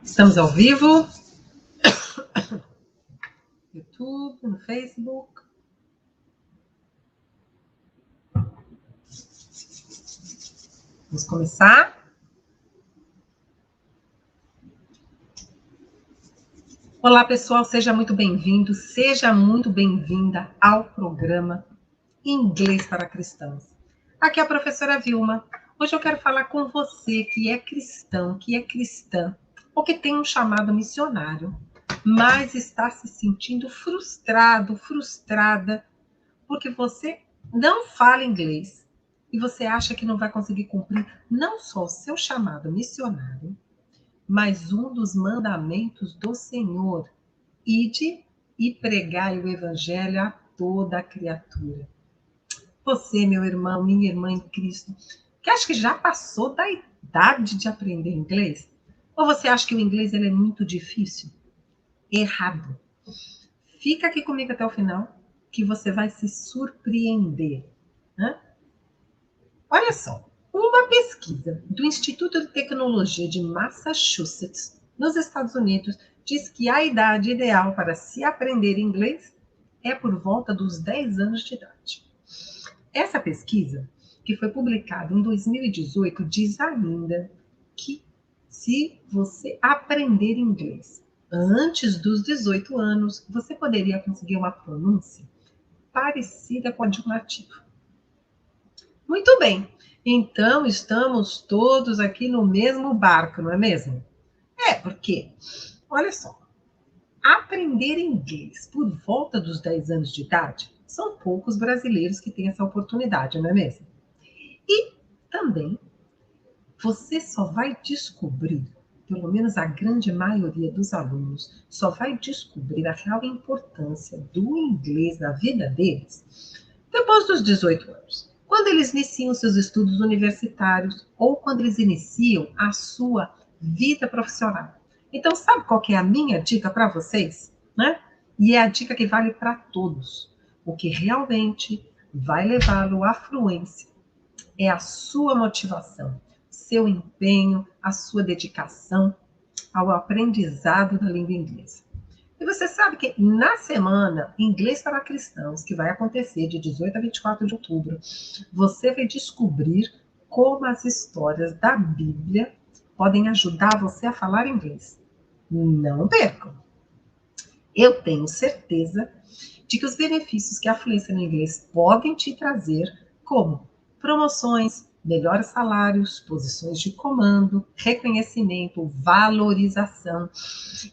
Estamos ao vivo, YouTube, no Facebook. Vamos começar. Olá, pessoal, seja muito bem-vindo, seja muito bem-vinda ao programa Inglês para Cristãos. Aqui é a professora Vilma. Hoje eu quero falar com você que é cristão, que é cristã, ou que tem um chamado missionário, mas está se sentindo frustrado, frustrada, porque você não fala inglês e você acha que não vai conseguir cumprir não só o seu chamado missionário, mas um dos mandamentos do Senhor: ide e pregai o evangelho a toda a criatura. Você, meu irmão, minha irmã em Cristo, que acha que já passou da idade de aprender inglês? Ou você acha que o inglês ele é muito difícil? Errado. Fica aqui comigo até o final, que você vai se surpreender. Né? Olha só, uma pesquisa do Instituto de Tecnologia de Massachusetts, nos Estados Unidos, diz que a idade ideal para se aprender inglês é por volta dos 10 anos de idade. Essa pesquisa, que foi publicada em 2018, diz ainda que se você aprender inglês antes dos 18 anos, você poderia conseguir uma pronúncia parecida com a de um nativo. Muito bem, então estamos todos aqui no mesmo barco, não é mesmo? Porque, olha só, aprender inglês por volta dos 10 anos de idade, são poucos brasileiros que têm essa oportunidade, não é mesmo? E também, você só vai descobrir, pelo menos a grande maioria dos alunos, só vai descobrir a real importância do inglês na vida deles depois dos 18 anos. Quando eles iniciam seus estudos universitários ou quando eles iniciam a sua vida profissional. Então, sabe qual que é a minha dica para vocês? Né? E é a dica que vale para todos. O que realmente vai levá-lo à fluência é a sua motivação, seu empenho, a sua dedicação ao aprendizado da língua inglesa. E você sabe que na semana Inglês para Cristãos, que vai acontecer de 18 a 24 de outubro, você vai descobrir como as histórias da Bíblia podem ajudar você a falar inglês. Não percam! Eu tenho certeza de que os benefícios que a fluência no inglês podem te trazer, como promoções, melhores salários, posições de comando, reconhecimento, valorização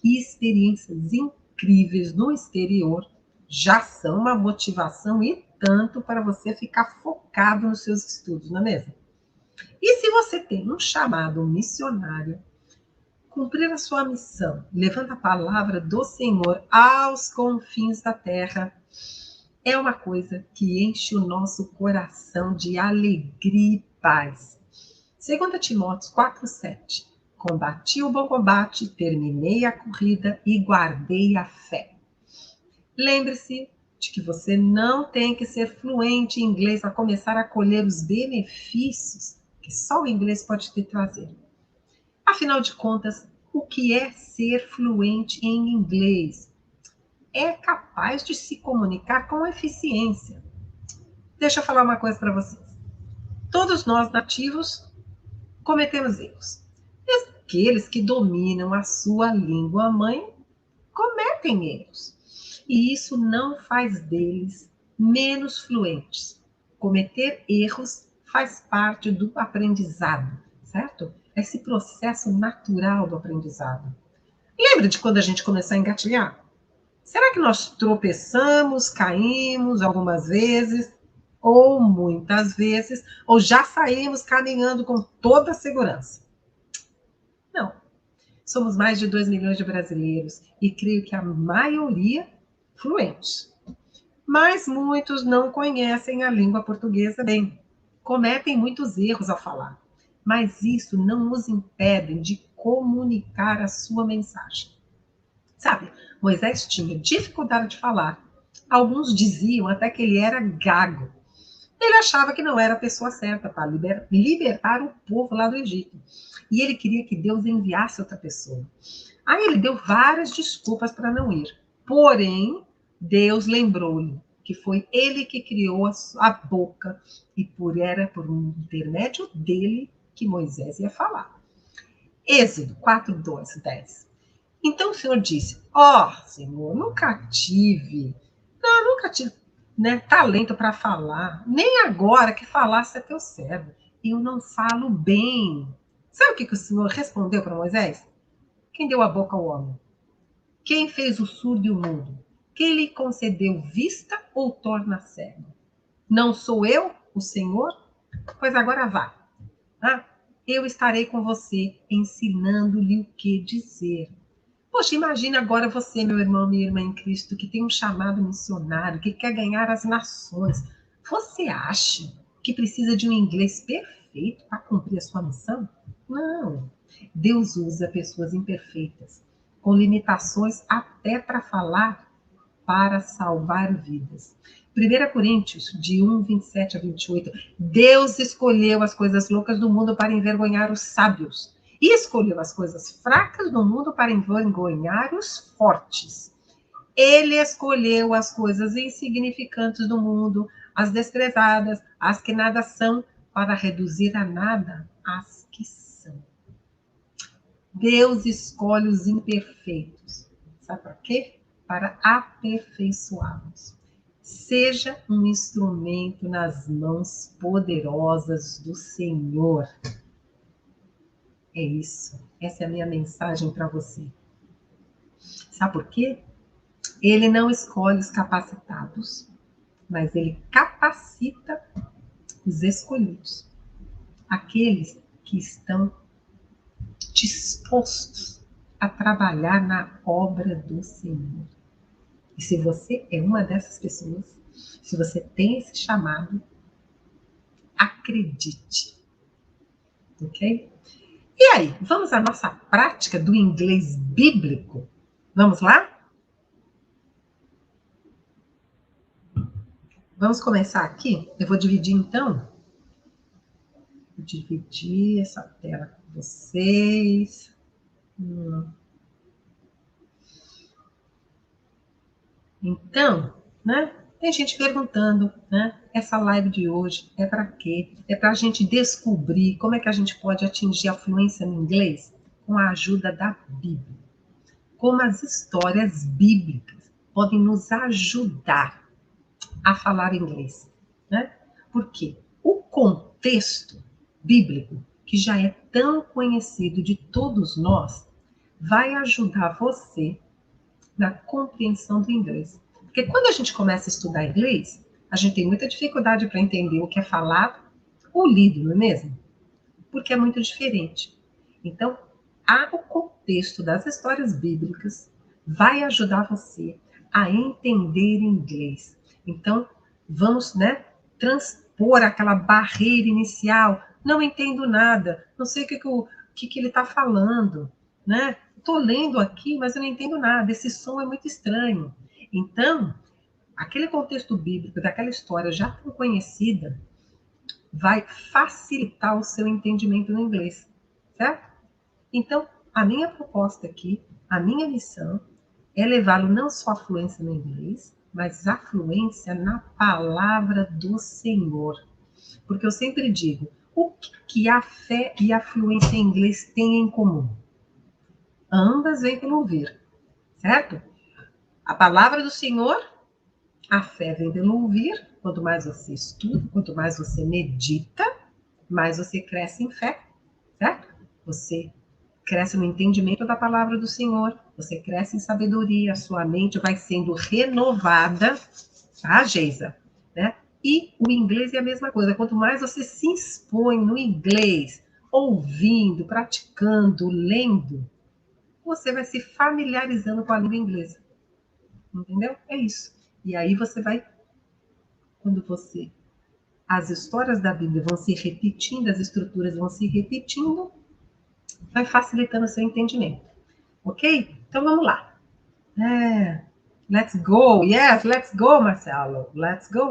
e experiências incríveis no exterior, já são uma motivação e tanto para você ficar focado nos seus estudos, não é mesmo? E se você tem um chamado missionário, cumprir a sua missão, levando a palavra do Senhor aos confins da terra, é uma coisa que enche o nosso coração de alegria e paz. 2 Timóteo 4,7. Combati o bom combate, terminei a corrida e guardei a fé. Lembre-se de que você não tem que ser fluente em inglês para começar a colher os benefícios que só o inglês pode te trazer. Afinal de contas, o que é ser fluente em inglês? É capaz de se comunicar com eficiência. Deixa eu falar uma coisa para vocês. Todos nós nativos cometemos erros. Aqueles que dominam a sua língua mãe cometem erros. E isso não faz deles menos fluentes. Cometer erros faz parte do aprendizado, certo? Esse processo natural do aprendizado. Lembra de quando a gente começou a engatinhar? Será que nós tropeçamos, caímos algumas vezes, ou muitas vezes, ou já saímos caminhando com toda a segurança? Não. Somos mais de 2 milhões de brasileiros e creio que a maioria fluente. Mas muitos não conhecem a língua portuguesa bem. Cometem muitos erros ao falar. Mas isso não os impede de comunicar a sua mensagem. Sabe, Moisés tinha dificuldade de falar. Alguns diziam até que ele era gago. Ele achava que não era a pessoa certa para libertar o povo lá do Egito. E ele queria que Deus enviasse outra pessoa. Aí ele deu várias desculpas para não ir. Porém, Deus lembrou-lhe que foi ele que criou a boca e era por um intermédio dele que Moisés ia falar. Êxodo 4, 2, 10. Então o Senhor disse, Senhor, nunca tive, né, talento para falar, nem agora que falasse é teu servo. Eu não falo bem. Sabe o que o Senhor respondeu para Moisés? Quem deu a boca ao homem? Quem fez o surdo e o mudo? Quem lhe concedeu vista ou torna cego? Não sou eu, o Senhor? Pois agora vá. Eu estarei com você, ensinando-lhe o que dizer. Poxa, imagina agora você, meu irmão, minha irmã em Cristo, que tem um chamado missionário, que quer ganhar as nações. Você acha que precisa de um inglês perfeito para cumprir a sua missão? Não. Deus usa pessoas imperfeitas, com limitações até para falar, para salvar vidas. 1 Coríntios, de 1, 27 a 28. Deus escolheu as coisas loucas do mundo para envergonhar os sábios. E escolheu as coisas fracas do mundo para envergonhar os fortes. Ele escolheu as coisas insignificantes do mundo, as desprezadas, as que nada são, para reduzir a nada as que são. Deus escolhe os imperfeitos. Sabe para quê? Para aperfeiçoá-los. Seja um instrumento nas mãos poderosas do Senhor. É isso. Essa é a minha mensagem para você. Sabe por quê? Ele não escolhe os capacitados, mas ele capacita os escolhidos. Aqueles que estão dispostos a trabalhar na obra do Senhor. E se você é uma dessas pessoas, se você tem esse chamado, acredite. Ok? E aí, vamos à nossa prática do inglês bíblico? Vamos lá? Vamos começar aqui? Eu vou dividir então. Vou dividir essa tela com vocês. Então, né? Tem gente perguntando, né? Essa live de hoje é para quê? É para a gente descobrir como é que a gente pode atingir a fluência no inglês com a ajuda da Bíblia. Como as histórias bíblicas podem nos ajudar a falar inglês, né? Porque o contexto bíblico, que já é tão conhecido de todos nós, vai ajudar você na compreensão do inglês. Porque quando a gente começa a estudar inglês, a gente tem muita dificuldade para entender o que é falado ou lido, não é mesmo? Porque é muito diferente. Então, o contexto das histórias bíblicas vai ajudar você a entender inglês. Então, vamos, né, transpor aquela barreira inicial. Não entendo nada, não sei o que ele está falando, né? Estou lendo aqui, mas eu não entendo nada. Esse som é muito estranho. Então, aquele contexto bíblico daquela história já tão conhecida vai facilitar o seu entendimento no inglês, certo? Então, a minha proposta aqui, a minha missão é levá-lo não só à fluência no inglês, mas à fluência na palavra do Senhor. Porque eu sempre digo, o que a fé e a fluência em inglês têm em comum? Ambas vêm pelo ouvir, certo? A palavra do Senhor, a fé vem pelo ouvir. Quanto mais você estuda, quanto mais você medita, mais você cresce em fé, certo? Você cresce no entendimento da palavra do Senhor, você cresce em sabedoria, a sua mente vai sendo renovada, tá, Geisa? Né? E o inglês é a mesma coisa, quanto mais você se expõe no inglês, ouvindo, praticando, lendo, você vai se familiarizando com a língua inglesa. Entendeu? É isso. E aí você vai, as histórias da Bíblia vão se repetindo, as estruturas vão se repetindo, vai facilitando o seu entendimento. Ok? Então vamos lá. Let's go. Yes, let's go, Marcelo. Let's go.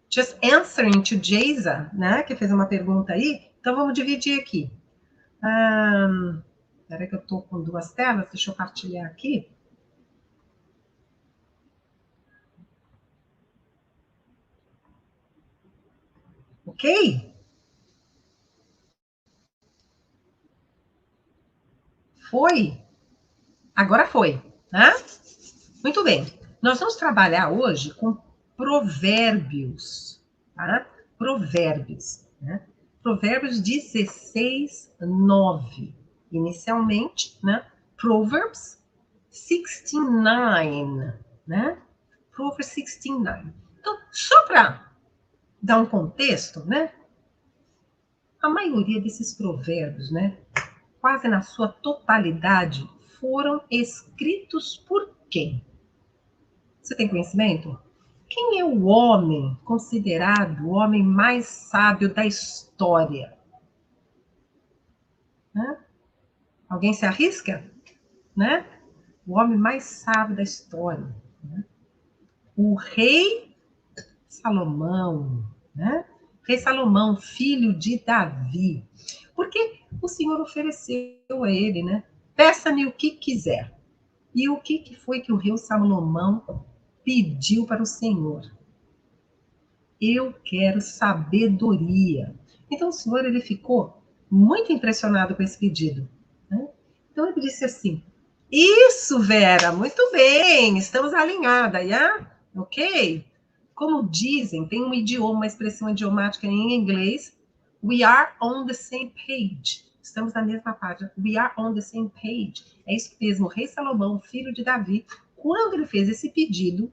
Just answering to Jason, né? Que fez uma pergunta aí. Então, vamos dividir aqui. Espera que eu estou com duas telas. Deixa eu partilhar aqui. Ok? Foi? Agora foi, né? Muito bem. Nós vamos trabalhar hoje com provérbios, tá? Provérbios, né? Provérbios 16, 9. Inicialmente, né? Proverbs 69, né? Proverbs 69. Então, só para dar um contexto, né? A maioria desses provérbios, né? Quase na sua totalidade, foram escritos por quem? Você tem conhecimento? Quem é o homem considerado o homem mais sábio da história? Né? Alguém se arrisca? Né? O homem mais sábio da história. Né? O rei Salomão. Né? Rei Salomão, filho de Davi. Porque o Senhor ofereceu a ele, né? Peça-me o que quiser. E o que foi que o rei Salomão pediu para o Senhor? Eu quero sabedoria. Então o Senhor ele ficou muito impressionado com esse pedido. Né? Então ele disse assim: Isso, Vera, muito bem, estamos alinhadas, yeah? Ok? Como dizem, tem um idioma, uma expressão idiomática em inglês: We are on the same page. Estamos na mesma página. We are on the same page. É isso mesmo. O rei Salomão, filho de Davi, quando ele fez esse pedido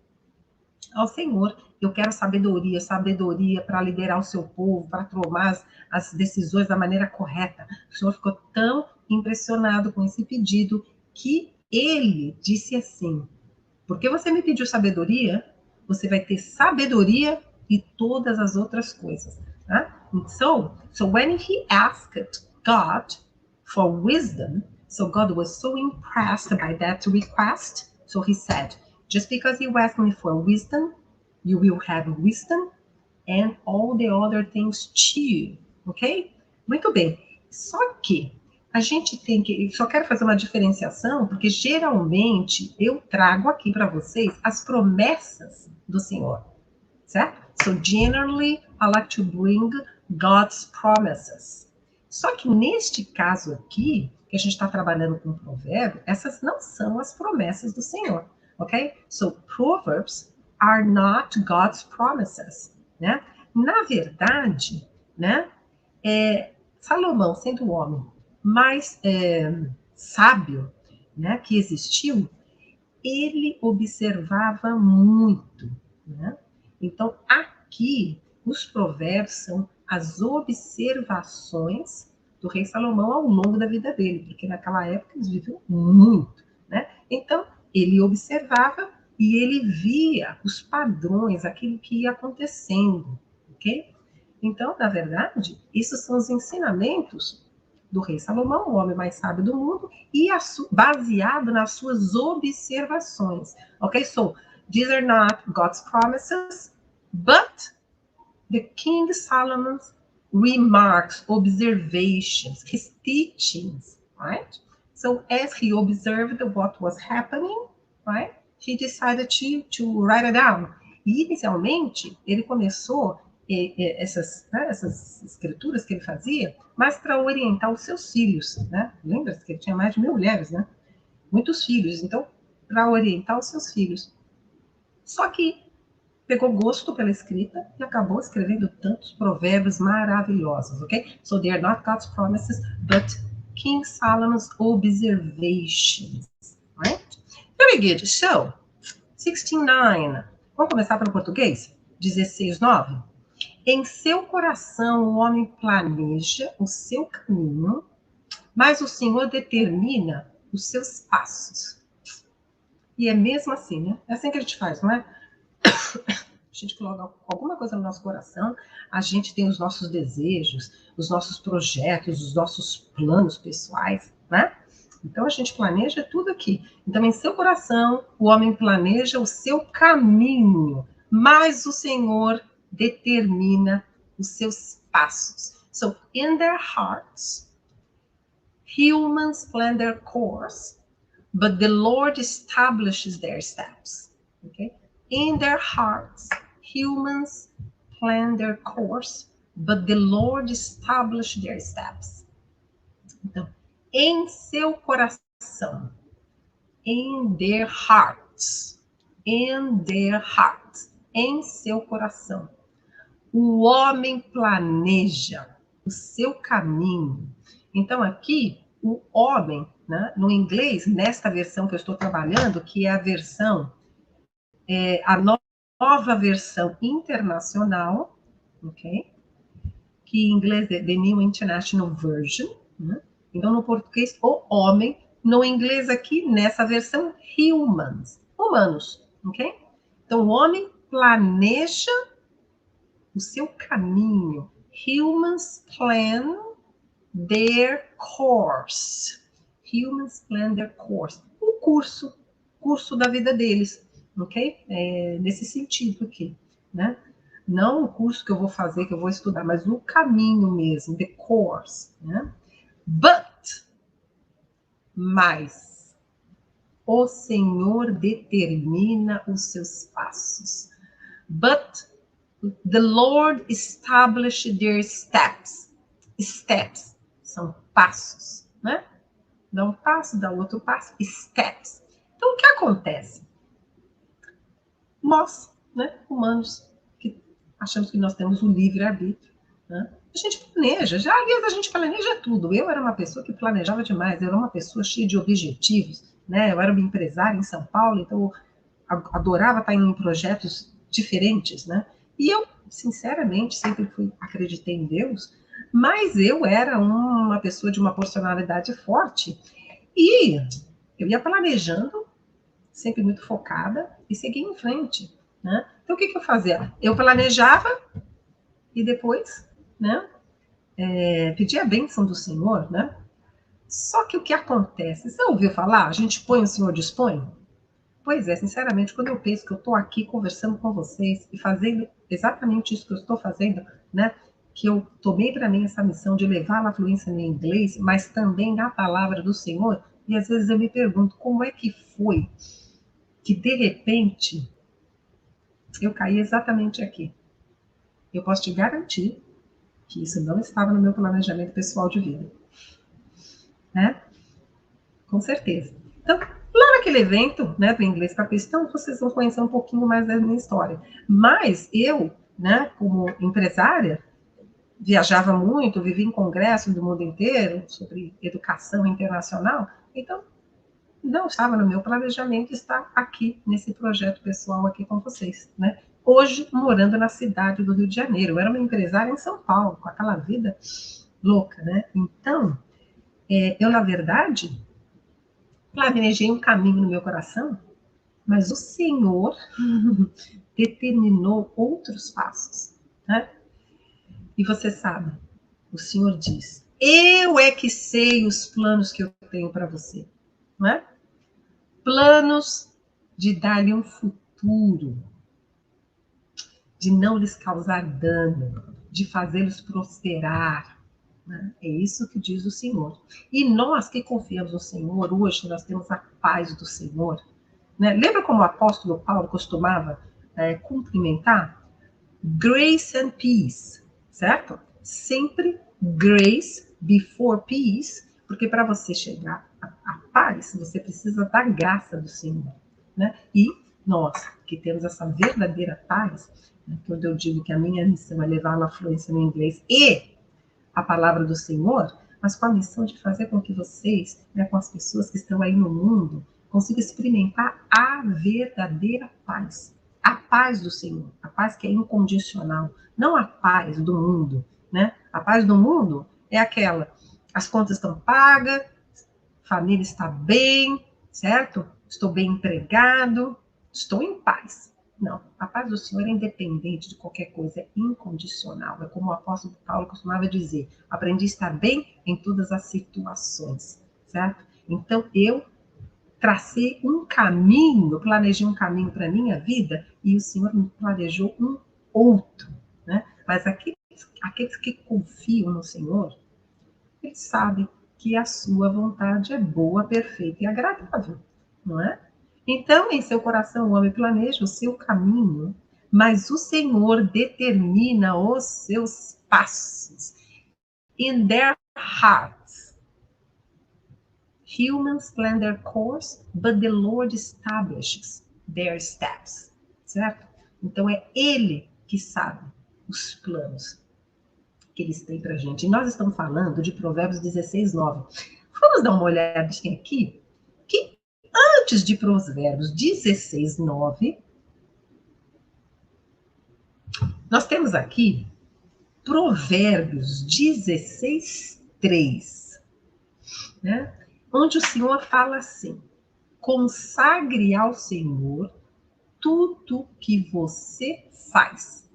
ao Senhor, eu quero sabedoria, sabedoria para liderar o seu povo, para tomar as decisões da maneira correta. O Senhor ficou tão impressionado com esse pedido que ele disse assim: porque você me pediu sabedoria, você vai ter sabedoria e todas as outras coisas. Tá? So when he asked God for wisdom, so God was so impressed by that request, so he said, just because you ask me for wisdom, you will have wisdom and all the other things too, ok? Muito bem. Só que a gente tem que, só quero fazer uma diferenciação, porque geralmente eu trago aqui para vocês as promessas do Senhor, certo? So generally, I like to bring God's promises. Só que neste caso aqui, que a gente está trabalhando com provérbio, essas não são as promessas do Senhor, ok? So Proverbs are not God's promises, né? Na verdade, né? Salomão, sendo o homem mais sábio, né, que existiu, ele observava muito, né? Então, aqui, os provérbios são as observações do rei Salomão ao longo da vida dele, porque naquela época eles viviam muito, né? Então, ele observava e ele via os padrões, aquilo que ia acontecendo, ok? Então, na verdade, esses são os ensinamentos do rei Salomão, o homem mais sábio do mundo, e baseado nas suas observações. Ok? So, these are not God's promises, but the King Solomon's remarks, observations, his teachings, right? So, as he observed what was happening, right, he decided to write it down. E, inicialmente, ele começou essas escrituras que ele fazia, mas para orientar os seus filhos, né? Lembra-se que ele tinha mais de 1000 mulheres, né? Muitos filhos, então, para orientar os seus filhos. Só que pegou gosto pela escrita e acabou escrevendo tantos provérbios maravilhosos, ok? So they are not God's promises, but King Solomon's observations, right? Very good. So, 16:9. Vamos começar pelo português? 16:9. Em seu coração o homem planeja o seu caminho, mas o Senhor determina os seus passos. E é mesmo assim, né? É assim que a gente faz, não é? A gente coloca alguma coisa no nosso coração, a gente tem os nossos desejos, os nossos projetos, os nossos planos pessoais, né? Então a gente planeja tudo aqui. Então, em seu coração, o homem planeja o seu caminho, mas o Senhor determina os seus passos. So, in their hearts, humans plan their course, but the Lord establishes their steps. Okay? In their hearts, humans plan their course, but the Lord establishes their steps. Então, em seu coração, in their hearts, em seu coração, o homem planeja o seu caminho. Então, aqui, o homem, né, no inglês, nesta versão que eu estou trabalhando, que é a versão, a nova versão internacional, ok? Que em inglês é The New International Version, né? Então, no português, o homem, no inglês aqui, nessa versão, humans, humanos, ok? Então, o homem planeja o seu caminho. Humans plan their course. Humans plan their course. O curso da vida deles, ok? Nesse sentido aqui, né? Não o curso que eu vou fazer, que eu vou estudar, mas o caminho mesmo, the course, né? Mas, o Senhor determina os seus passos. But the Lord established their steps. Steps são passos, né? Dá um passo, dá outro passo, steps. Então, o que acontece? Nós, né, humanos, que achamos que nós temos o livre-arbítrio, né? A gente planeja, aliás, a gente planeja tudo. Eu era uma pessoa que planejava demais, eu era uma pessoa cheia de objetivos, né? Eu era uma empresária em São Paulo, então eu adorava estar em projetos diferentes, né? E eu, sinceramente, sempre acreditei em Deus, mas eu era uma pessoa de uma personalidade forte e eu ia planejando, sempre muito focada, e seguia em frente, né? Então, o que eu fazia? Eu planejava e depois, né, pedia a bênção do Senhor, né? Só que o que acontece? Você ouviu falar? A gente põe, o Senhor dispõe? Pois é, sinceramente, quando eu penso que eu estou aqui conversando com vocês e fazendo exatamente isso que eu estou fazendo, né? Que eu tomei para mim essa missão de levar a fluência no inglês, mas também na palavra do Senhor, e às vezes eu me pergunto como é que foi que, de repente, eu caí exatamente aqui. Eu posso te garantir que isso não estava no meu planejamento pessoal de vida, né? Com certeza. Então, lá naquele evento, né, do Inglês para Cristão, vocês vão conhecer um pouquinho mais da minha história. Mas eu, né, como empresária, viajava muito, vivia em congressos do mundo inteiro sobre educação internacional, então não estava no meu planejamento estar aqui nesse projeto pessoal aqui com vocês, né? Hoje, morando na cidade do Rio de Janeiro, eu era uma empresária em São Paulo, com aquela vida louca, né? Então, eu, na verdade, planejei um caminho no meu coração, mas o Senhor determinou outros passos, né? E você sabe, o Senhor diz, eu é que sei os planos que eu tenho para você, não é? Planos de dar-lhe um futuro, de não lhes causar dano, de fazê-los prosperar. Né? É isso que diz o Senhor. E nós que confiamos no Senhor, hoje nós temos a paz do Senhor. Né? Lembra como o apóstolo Paulo costumava cumprimentar? Grace and peace, certo? Sempre grace before peace, porque para você chegar à paz, você precisa da graça do Senhor, né? E nós, que temos essa verdadeira paz, né, quando eu digo que a minha missão é levar a fluência no inglês e a palavra do Senhor, mas com a missão de fazer com que vocês, né, com as pessoas que estão aí no mundo, consigam experimentar a verdadeira paz. A paz do Senhor, a paz que é incondicional, não a paz do mundo, né? A paz do mundo é aquela, as contas estão pagas, família está bem, certo? Estou bem empregado, estou em paz. Não, a paz do Senhor é independente de qualquer coisa, é incondicional. É como o apóstolo Paulo costumava dizer, aprendi a estar bem em todas as situações, certo? Então, eu tracei um caminho, planejei um caminho para a minha vida e o Senhor me planejou um outro, Mas aqueles que confiam no Senhor, eles sabem que a sua vontade é boa, perfeita e agradável, não é? Então, em seu coração, o homem planeja o seu caminho, mas o Senhor determina os seus passos. In their hearts, humans plan their course, but the Lord establishes their steps, certo? Então, é Ele que sabe os planos que eles têm para a gente. E nós estamos falando de Provérbios 16, 9. Vamos dar uma olhadinha aqui, que antes de Provérbios 16, 9, nós temos aqui Provérbios 16, 3, né? Onde o Senhor fala assim: consagre ao Senhor tudo que você faz,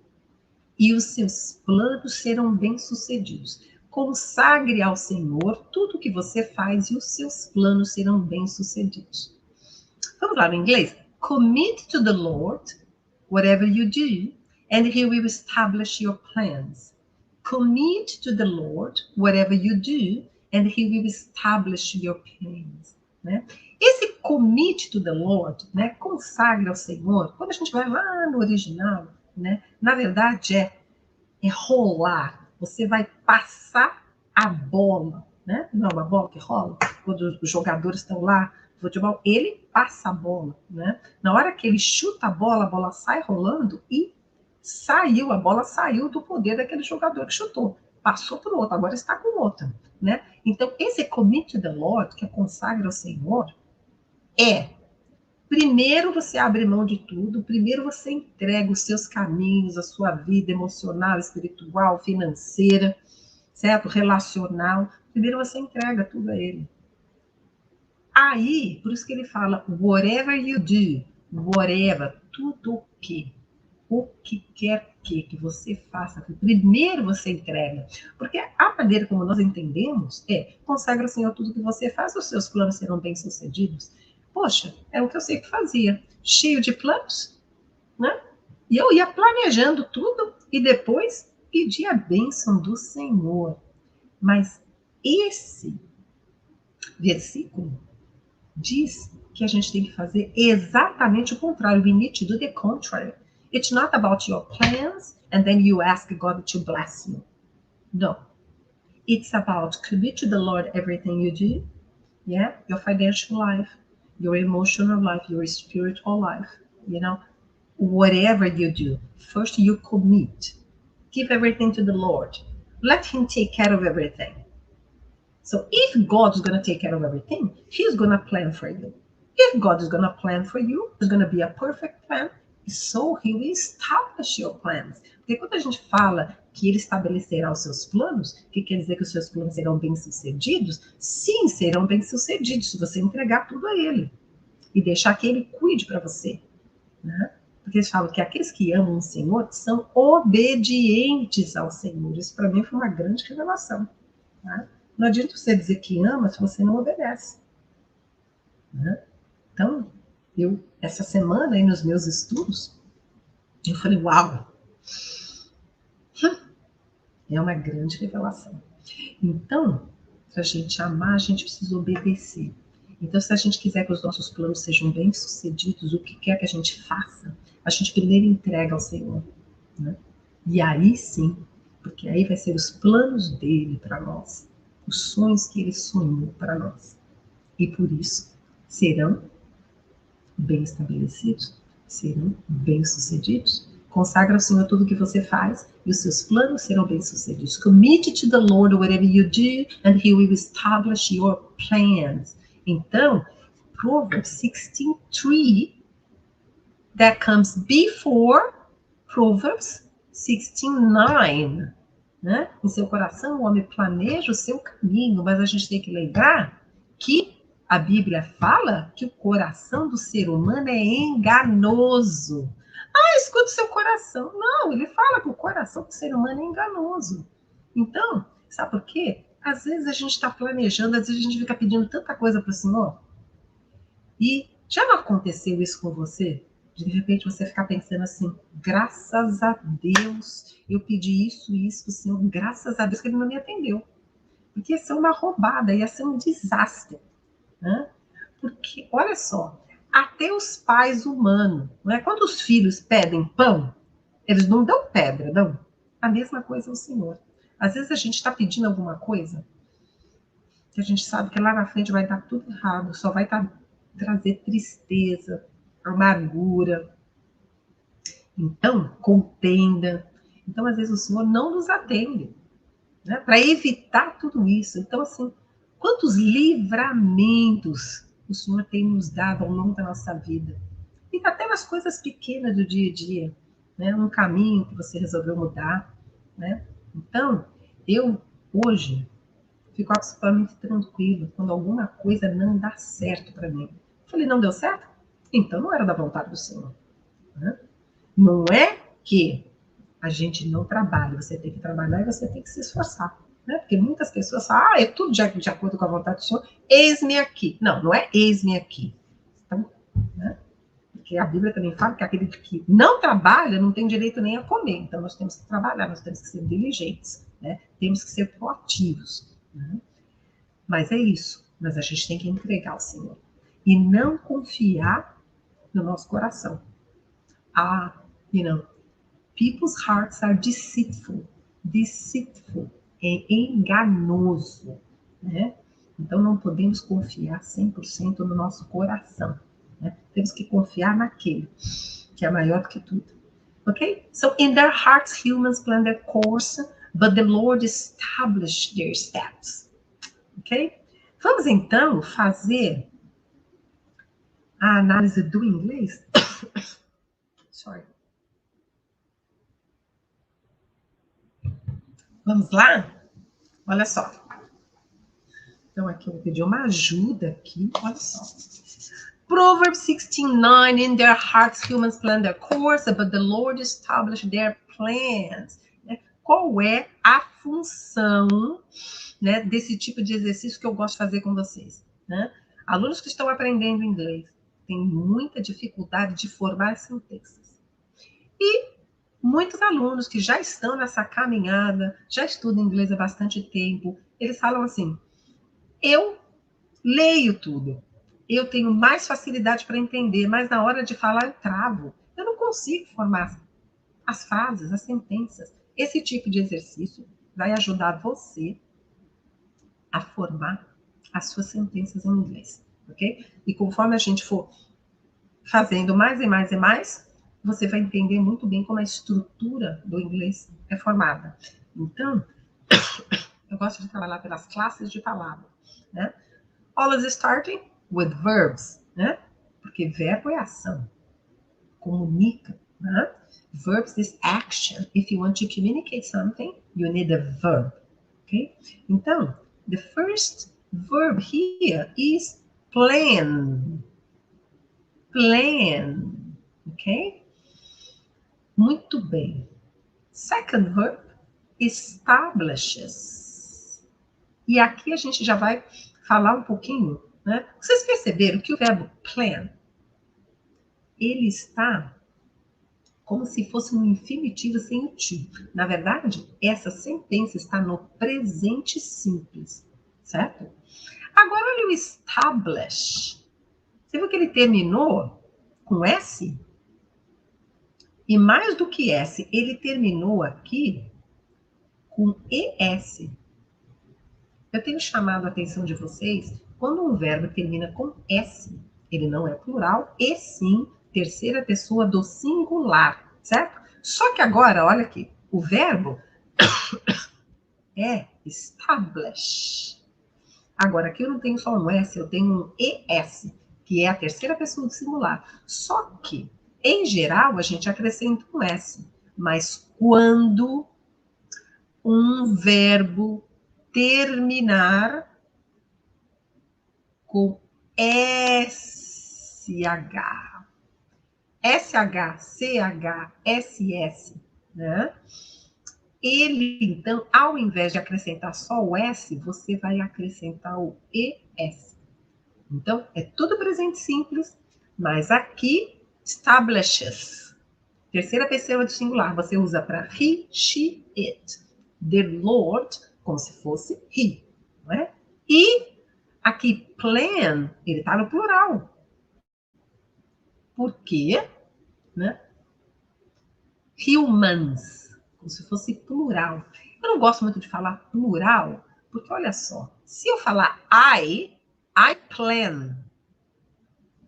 e os seus planos serão bem-sucedidos. Consagre ao Senhor tudo que você faz, e os seus planos serão bem-sucedidos. Vamos lá no inglês? Commit to the Lord whatever you do, and He will establish your plans. Commit to the Lord whatever you do, and He will establish your plans. Né? Esse commit to the Lord, né, consagre ao Senhor, quando a gente vai lá no original, né, na verdade é rolar. Você vai passar a bola, né? Não é uma bola que rola? Quando os jogadores estão lá, futebol, ele passa a bola, né? Na hora que ele chuta a bola sai rolando e a bola saiu do poder daquele jogador que chutou. Passou para o outro, agora está com o outro, né? Então, esse commit to the Lord, que é consagra ao Senhor, primeiro você abre mão de tudo, primeiro você entrega os seus caminhos, a sua vida emocional, espiritual, financeira, certo? Relacional. Primeiro você entrega tudo a ele. Aí, por isso que ele fala, whatever you do, whatever, tudo o que quer que você faça, primeiro você entrega. Porque a maneira como nós entendemos consagra ao Senhor tudo que você faz, os seus planos serão bem-sucedidos. Poxa, é o que eu sei que fazia, cheio de planos, né? E eu ia planejando tudo e depois pedia a bênção do Senhor. Mas esse versículo diz que a gente tem que fazer exatamente o contrário. We need to do the contrary. It's not about your plans and then you ask God to bless you. No. It's about commit to the Lord everything you do. Yeah, your financial life, your emotional life, your spiritual life, whatever you do, first you commit. Give everything to the Lord. Let Him take care of everything. So if God is going to take care of everything, He's going to plan for you. If God is going to plan for you, it's going to be a perfect plan. So He will establish your plans. Porque quando a gente fala que Ele estabelecerá os seus planos, que quer dizer que os seus planos serão bem-sucedidos? Sim, serão bem-sucedidos se você entregar tudo a Ele e deixar que Ele cuide para você. Né? Porque eles falam que aqueles que amam o Senhor são obedientes ao Senhor. Isso para mim foi uma grande revelação. Tá? Não adianta você dizer que ama se você não obedece. Né? Então, essa semana, aí nos meus estudos, eu falei, uau! É uma grande revelação. Então, para a gente amar, a gente precisa obedecer. Então, se a gente quiser que os nossos planos sejam bem-sucedidos, o que quer que a gente faça, a gente primeiro entrega ao Senhor. Né? E aí sim, porque aí vai ser os planos dele para nós, os sonhos que ele sonhou para nós. E por isso serão bem estabelecidos, serão bem-sucedidos. Consagra ao Senhor tudo o que você faz e os seus planos serão bem-sucedidos. Commit to the Lord whatever you do and He will establish your plans. Então, Proverbs 16:3 that comes before Proverbs 16:9. Né? Em seu coração, o homem planeja o seu caminho, mas a gente tem que lembrar que a Bíblia fala que o coração do ser humano é enganoso. Escuta o seu coração. Não, ele fala que o coração do ser humano é enganoso. Então, sabe por quê? Às vezes a gente está planejando, às vezes a gente fica pedindo tanta coisa para o Senhor. E já não aconteceu isso com você? De repente você ficar pensando assim, graças a Deus, eu pedi isso, Senhor, graças a Deus que ele não me atendeu. Porque ia ser uma roubada, ia ser um desastre. Né? Porque, olha só, até os pais humanos, não é? Quando os filhos pedem pão, eles não dão pedra, não. A mesma coisa é o Senhor. Às vezes a gente está pedindo alguma coisa que a gente sabe que lá na frente vai dar tudo errado, só vai trazer tristeza, amargura, então, contenda. Então, às vezes o Senhor não nos atende, né? Para evitar tudo isso. Então, assim, quantos livramentos o Senhor tem nos dado ao longo da nossa vida. E até nas coisas pequenas do dia a dia, né? Um caminho que você resolveu mudar, né? Então, eu hoje fico absolutamente tranquilo quando alguma coisa não dá certo para mim. Eu falei, não deu certo? Então não era da vontade do Senhor. Né? Não é que a gente não trabalha, você tem que trabalhar e você tem que se esforçar. Né? Porque muitas pessoas falam, é tudo de acordo com a vontade do Senhor, eis-me aqui. Não, não é eis-me aqui. Então, né? Porque a Bíblia também fala que aquele que não trabalha não tem direito nem a comer. Então nós temos que trabalhar, nós temos que ser diligentes, né? Temos que ser proativos. Né? Mas é isso. Mas a gente tem que entregar ao Senhor. E não confiar no nosso coração. You know, people's hearts are deceitful. Deceitful. É enganoso. Né? Então não podemos confiar 100% no nosso coração. Né? Temos que confiar naquele que é maior do que tudo. Okay? So in their hearts humans plan their course, but the Lord established their steps. Ok? Vamos então fazer a análise do inglês. Sorry. Vamos lá? Olha só. Então aqui eu vou pedir uma ajuda aqui. Olha só. Proverbs 16:9, in their hearts humans plan their course, but the Lord established their plans. Qual é a função, né, desse tipo de exercício que eu gosto de fazer com vocês? Né? Alunos que estão aprendendo inglês têm muita dificuldade de formar sentenças. E muitos alunos que já estão nessa caminhada, já estudam inglês há bastante tempo, eles falam assim, eu leio tudo, eu tenho mais facilidade para entender, mas na hora de falar eu travo. Eu não consigo formar as frases, as sentenças. Esse tipo de exercício vai ajudar você a formar as suas sentenças em inglês, ok? E conforme a gente for fazendo mais e mais e mais, você vai entender muito bem como a estrutura do inglês é formada. Então, eu gosto de trabalhar pelas classes de palavra, né? Always starting with verbs, né? Porque verbo é ação, comunica, né? Verbs is action. If you want to communicate something, you need a verb, okay? Então, the first verb here is plan. Plan, ok? Muito bem. Second verb, establishes. E aqui a gente já vai falar um pouquinho, né? Vocês perceberam que o verbo plan, ele está como se fosse um infinitivo sem o to. Na verdade, essa sentença está no presente simples, certo? Agora, olha o establish. Você viu que ele terminou com S? E mais do que S, ele terminou aqui com ES. Eu tenho chamado a atenção de vocês quando um verbo termina com S. Ele não é plural, e sim terceira pessoa do singular, certo? Só que agora, olha aqui, o verbo é establish. Agora, aqui eu não tenho só um S, eu tenho um ES, que é a terceira pessoa do singular. Só que, em geral, a gente acrescenta um S. Mas quando um verbo terminar com SH, SH, CH, SS, né? Ele, então, ao invés de acrescentar só o S, você vai acrescentar o ES. Então, é tudo presente simples, mas aqui establishes. Terceira pessoa do singular, você usa para he, she, it. The Lord, como se fosse he, não é? E aqui, plan, ele está no plural. Por quê? Né? Humans, como se fosse plural. Eu não gosto muito de falar plural, porque olha só, se eu falar I plan,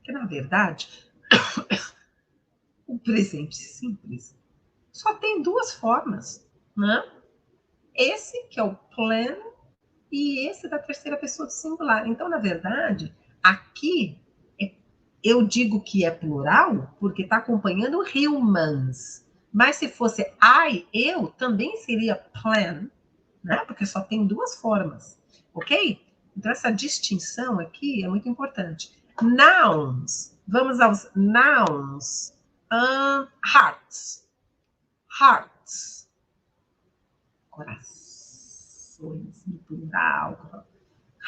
que na verdade, o presente simples só tem duas formas, né? Esse que é o plan e esse da terceira pessoa do singular. Então, na verdade, aqui eu digo que é plural porque está acompanhando humans. Mas se fosse eu, também seria plan, né? Porque só tem duas formas, ok? Então, essa distinção aqui é muito importante. Nouns. Vamos aos nouns. Hearts. Hearts. Corações, no plural.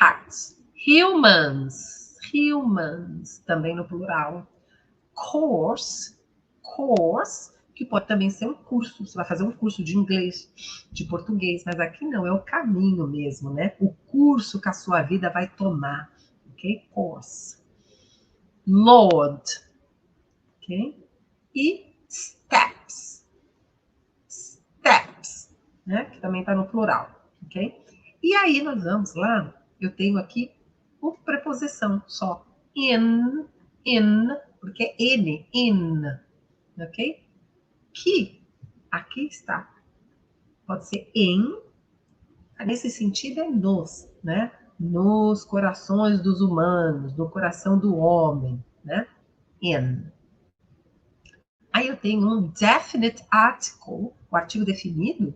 Hearts. Humans. Humans, também no plural. Course. Course, que pode também ser um curso. Você vai fazer um curso de inglês, de português, mas aqui não, é o caminho mesmo, né? O curso que a sua vida vai tomar, ok? Course. Lord, ok? E steps. Steps, né? Que também está no plural, ok? E aí nós vamos lá, eu tenho aqui uma preposição só. In, porque é N, in, ok? Que aqui está. Pode ser em, nesse sentido é nos, né? Nos corações dos humanos, no coração do homem, né? In. Aí eu tenho um definite article, o artigo definido,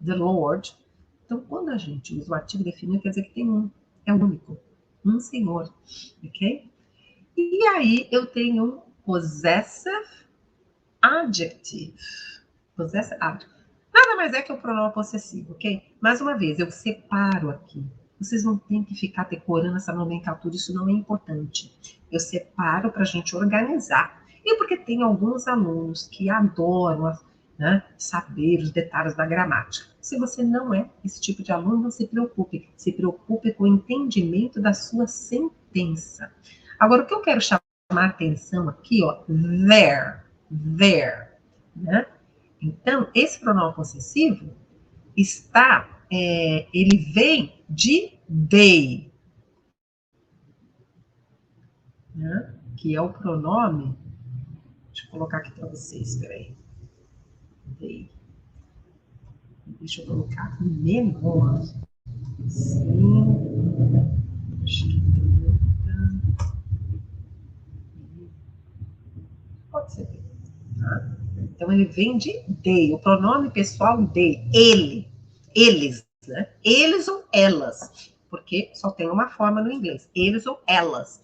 the Lord. Então, quando a gente usa o artigo definido, quer dizer que tem um, é único, um senhor, ok? E aí eu tenho um possessive adjective. Possessive adjective. Nada mais é que o pronome possessivo, ok? Mais uma vez, eu separo aqui. Vocês não têm que ficar decorando essa nomenclatura, isso não é importante. Eu separo para a gente organizar. E porque tem alguns alunos que adoram, né, saber os detalhes da gramática. Se você não é esse tipo de aluno, não se preocupe. Se preocupe com o entendimento da sua sentença. Agora, o que eu quero chamar a atenção aqui, ó, there, né? Então, esse pronome possessivo ele vem de they, né? Que é o pronome. Deixa eu colocar aqui para vocês, peraí. They. Deixa eu colocar menor. Sim. Pode ser. Tá? Então, ele vem de they, o pronome pessoal they, ele, eles, né? Eles ou elas, porque só tem uma forma no inglês, eles ou elas.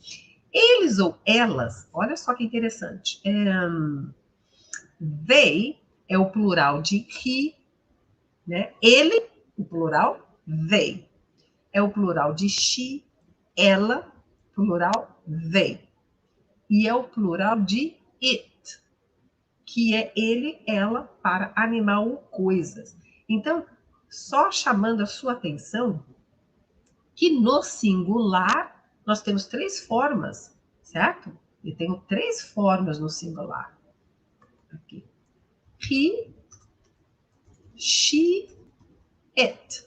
Eles ou elas, olha só que interessante. They é o plural de he, né? Ele, o plural, they. É o plural de she, ela, plural, they. E é o plural de it, que é ele, ela, para animal ou coisas. Então, só chamando a sua atenção que no singular nós temos três formas, certo? Eu tenho três formas no singular. Aqui. He, she, it.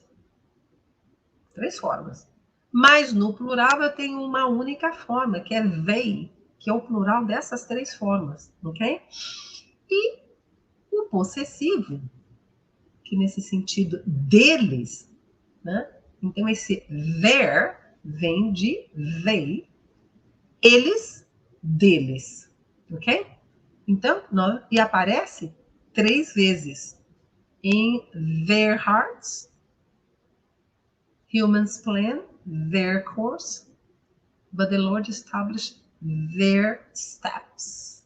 Três formas. Mas no plural eu tenho uma única forma, que é they, que é o plural dessas três formas, ok? E o possessivo, que nesse sentido deles, né? Então esse their vem de they, eles, deles, ok? Então, e aparece três vezes em their hearts, humans plan their course, but the Lord established their steps,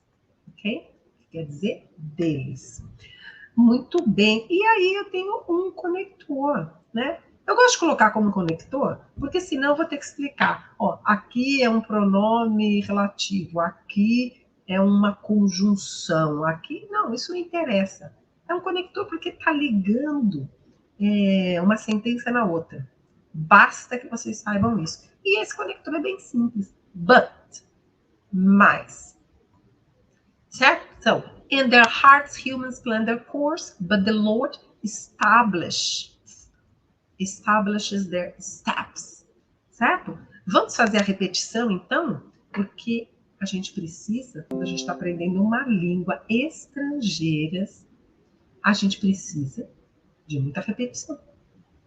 ok? Quer dizer, deles. Muito bem. E aí eu tenho um conector, né? Eu gosto de colocar como conector, porque senão eu vou ter que explicar. Ó, aqui é um pronome relativo, aqui é uma conjunção. Aqui, não, isso não interessa. É um conector porque está ligando uma sentença na outra. Basta que vocês saibam isso. E esse conector é bem simples. But, mais. Certo? So, in their hearts humans plan their course, but the Lord establishes their steps. Certo? Vamos fazer a repetição, então? Porque a gente precisa, quando a gente está aprendendo uma língua estrangeira, a gente precisa de muita repetição.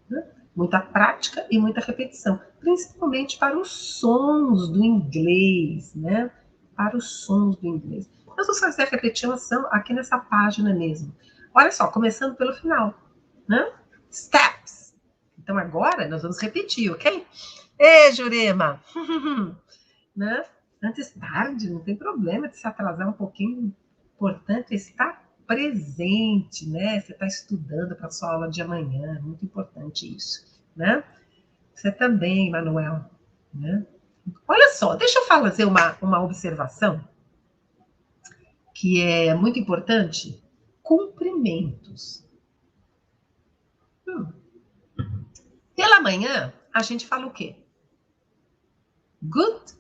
Né? Muita prática e muita repetição. Principalmente para os sons do inglês, né? Para os sons do inglês. Nós vamos fazer a repetição aqui nessa página mesmo. Olha só, começando pelo final. Né? Steps. Então agora nós vamos repetir, ok? Ei, Jurema! Né? Antes tarde, não tem problema de se atrasar um pouquinho. Importante é estar presente, né? Você está estudando para a sua aula de amanhã, é muito importante isso, né? Você também, Manuel, né? Olha só, deixa eu fazer uma observação que é muito importante. Cumprimentos. Pela manhã, a gente fala o quê? Good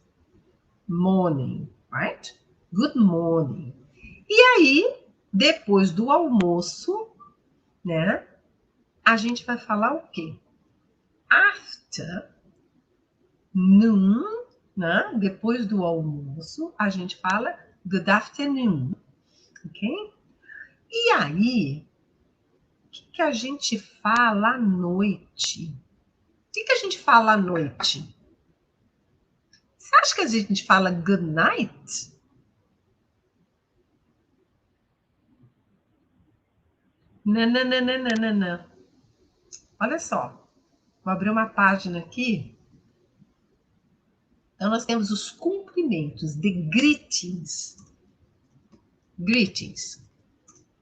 morning, right? Good morning. E aí, depois do almoço, né? A gente vai falar o quê? After noon, né? Depois do almoço, a gente fala good afternoon, ok? E aí, o que a gente fala à noite? O que a gente fala à noite? Você acha que a gente fala good night? Não. Olha só, vou abrir uma página aqui. Então, nós temos os cumprimentos, the greetings. Greetings.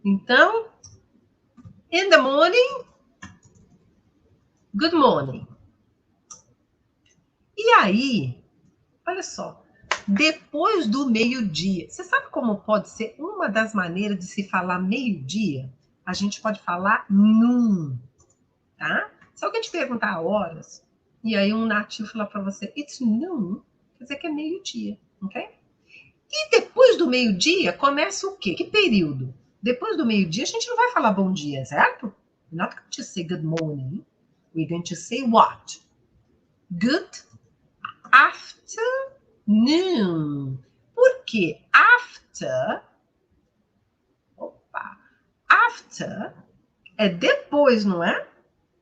Então, in the morning, good morning. E aí, olha só, depois do meio-dia, você sabe como pode ser uma das maneiras de se falar meio-dia? A gente pode falar noon, tá? Se alguém te perguntar horas, e aí um nativo falar para você, it's noon, quer dizer que é meio-dia, ok? E depois do meio-dia, começa o quê? Que período? Depois do meio-dia, a gente não vai falar bom dia, certo? We're not going to say good morning. We're going to say what? Good afternoon. Por quê? After é depois, não é?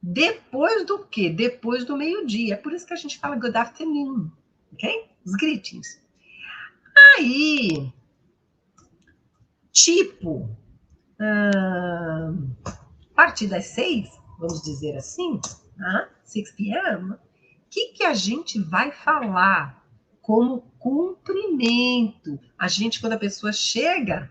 Depois do quê? Depois do meio-dia. É por isso que a gente fala good afternoon, ok? Os greetings. Aí, tipo, a partir das 6, vamos dizer assim, 6 p.m., o que a gente vai falar como cumprimento? A gente, quando a pessoa chega,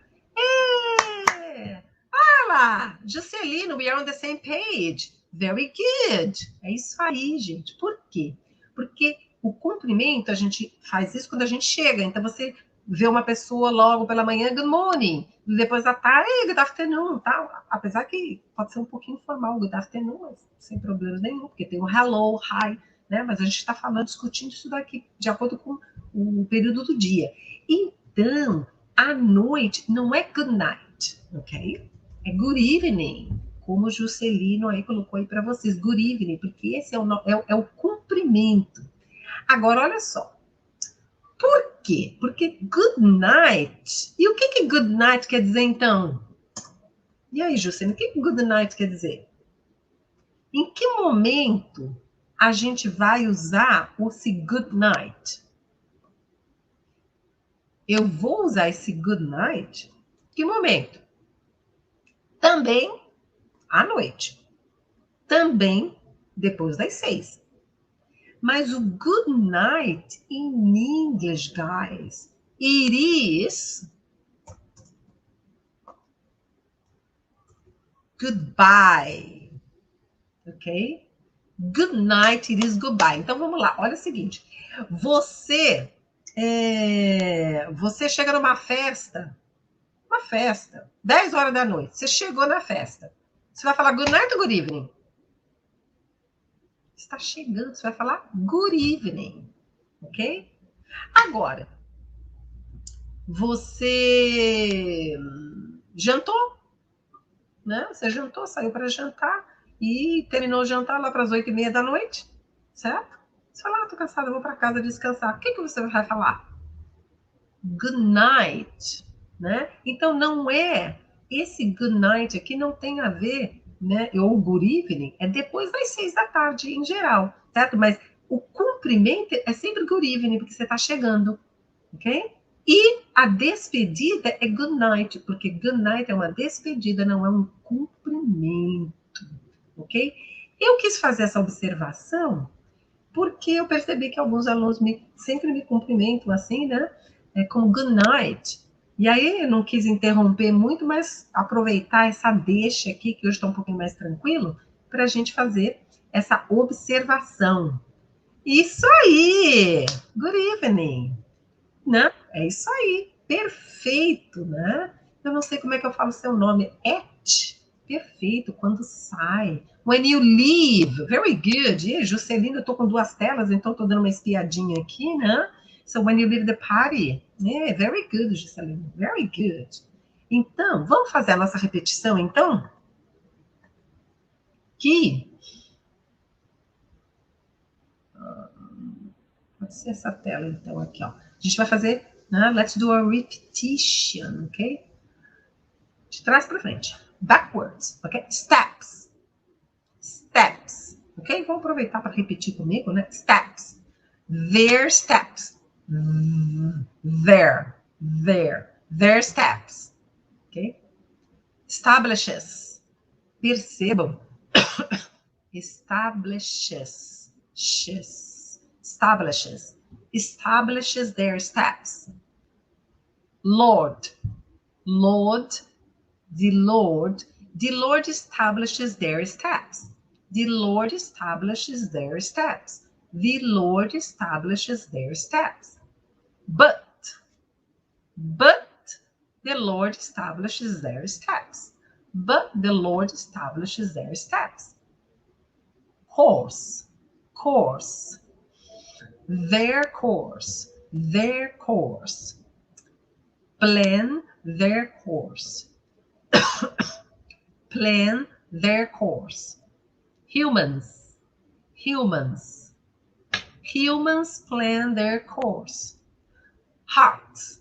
fala, Juscelino, we are on the same page. Very good. É isso aí, gente. Por quê? Porque o cumprimento, a gente faz isso quando a gente chega. Então, você vê uma pessoa logo pela manhã, good morning. Depois da tarde, good afternoon. Tá? Apesar que pode ser um pouquinho informal, good afternoon, mas sem problemas nenhum, porque tem o hello, hi, né? Mas a gente está falando, discutindo isso daqui, de acordo com o período do dia. Então, à noite não é good night, ok? É good evening, como o Juscelino aí colocou aí para vocês, good evening, porque esse é o cumprimento. Agora, olha só. Por quê? Porque good night. E o que good night quer dizer, então? E aí, Juscelino, o que good night quer dizer? Em que momento a gente vai usar esse good night? Eu vou usar esse good night? Que momento? Também à noite. Também depois das 6. Mas o good night in English, guys, it is goodbye. Ok? Good night, it is goodbye. Então vamos lá, olha o seguinte. Você Você chega numa festa, 10 horas da noite, você chegou na festa. Você vai falar good night ou good evening? Você está chegando, você vai falar good evening, ok? Agora, você jantou, né? Você jantou, saiu para jantar e terminou o jantar lá para as 8h30 da noite, certo? Você fala, tô cansada, vou para casa descansar. O que você vai falar? Good night, né? Então não é esse good night aqui não tem a ver, né? Ou good evening é depois das 6 da tarde em geral, certo? Mas o cumprimento é sempre good evening porque você está chegando, ok? E a despedida é good night, porque good night é uma despedida, não é um cumprimento, ok? Eu quis fazer essa observação porque eu percebi que alguns alunos sempre me cumprimentam assim, né? Como good night. E aí eu não quis interromper muito, mas aproveitar essa deixa aqui, que hoje está um pouquinho mais tranquilo, para a gente fazer essa observação. Isso aí! Good evening! Né? É isso aí, perfeito, né? Eu não sei como é que eu falo seu nome. Perfeito, quando sai. When you leave, very good. E Juscelina, eu tô com 2 telas, então tô dando uma espiadinha aqui, né? So when you leave the party. Yeah, very good, Juscelina, very good. Então, vamos fazer a nossa repetição, então? Que pode ser essa tela, então, aqui, ó. A gente vai fazer, né? Let's do a repetition, ok? De trás para frente. Backwards, ok? Steps. Steps. Ok? Vamos aproveitar para repetir comigo, né? Steps. Their steps. Their steps. Ok? Establishes. Percebam. Establishes. Establishes. Establishes their steps. Lord. The Lord establishes their steps. The Lord establishes their steps. The Lord establishes their steps. But the Lord establishes their steps. But the Lord establishes their steps. Course. Their course. Plan their course. Plan their course. Humans plan their course. Hearts.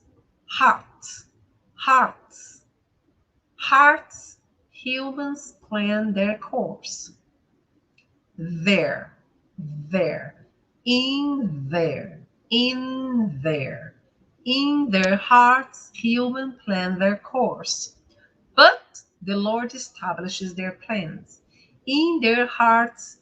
Humans plan their course. There. In their hearts, humans plan their course. But the Lord establishes their plans. In their hearts,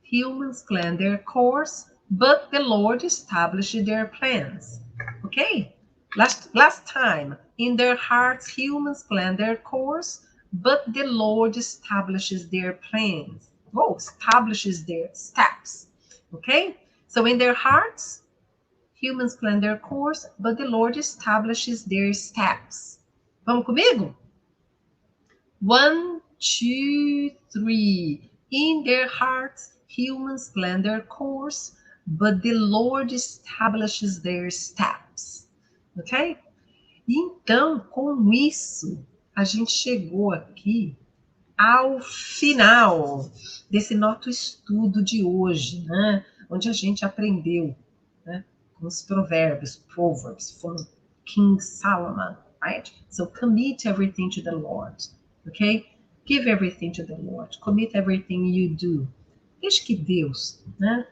humans plan their course, but the Lord establishes their plans. Okay? Last time, in their hearts, humans plan their course, but the Lord establishes their plans. Oh, establishes their steps. Okay? So in their hearts, humans plan their course, but the Lord establishes their steps. Vamos comigo? 1, 2, 3. In their hearts, humans plan their course, but the Lord establishes their steps. Ok? Então, com isso, a gente chegou aqui ao final desse nosso estudo de hoje, né? Onde a gente aprendeu, né, com os provérbios, Proverbs, from King Solomon, right? So commit everything to the Lord, ok? Give everything to the Lord. Commit everything you do. Deixe que Deus, né,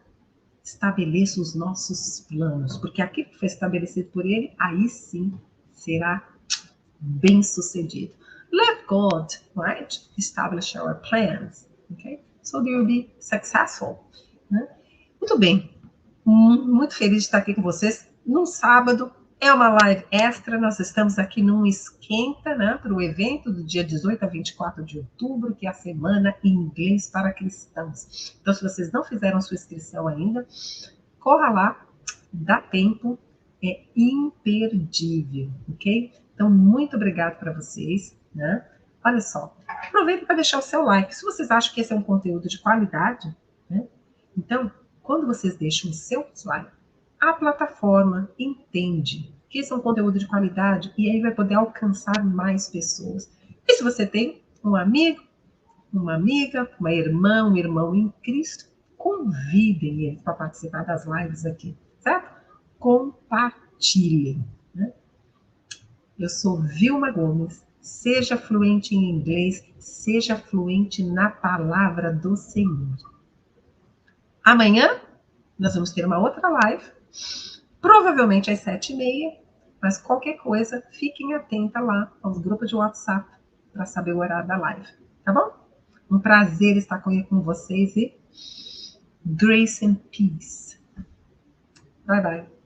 estabeleça os nossos planos, porque aquilo que foi estabelecido por Ele, aí sim será bem sucedido. Let God, right, establish our plans, okay? So they will be successful. Né? Muito bem. Muito feliz de estar aqui com vocês num sábado. É uma live extra. Nós estamos aqui num esquenta, né, para o evento do dia 18 a 24 de outubro, que é a Semana em Inglês para Cristãos. Então, se vocês não fizeram sua inscrição ainda, corra lá, dá tempo, é imperdível, ok? Então, muito obrigado para vocês, né? Olha só, aproveita para deixar o seu like. Se vocês acham que esse é um conteúdo de qualidade, né? Então, quando vocês deixam o seu like, a plataforma entende que esse é um conteúdo de qualidade e aí vai poder alcançar mais pessoas. E se você tem um amigo, uma amiga, uma irmã, um irmão em Cristo, convidem eles para participar das lives aqui, certo? Compartilhem. Né? Eu sou Vilma Gomes. Seja fluente em inglês, seja fluente na palavra do Senhor. Amanhã nós vamos ter uma outra live, provavelmente às 7h30, mas qualquer coisa, fiquem atentos lá aos grupos de WhatsApp para saber o horário da live, tá bom? Um prazer estar com vocês e grace and peace. Bye, bye.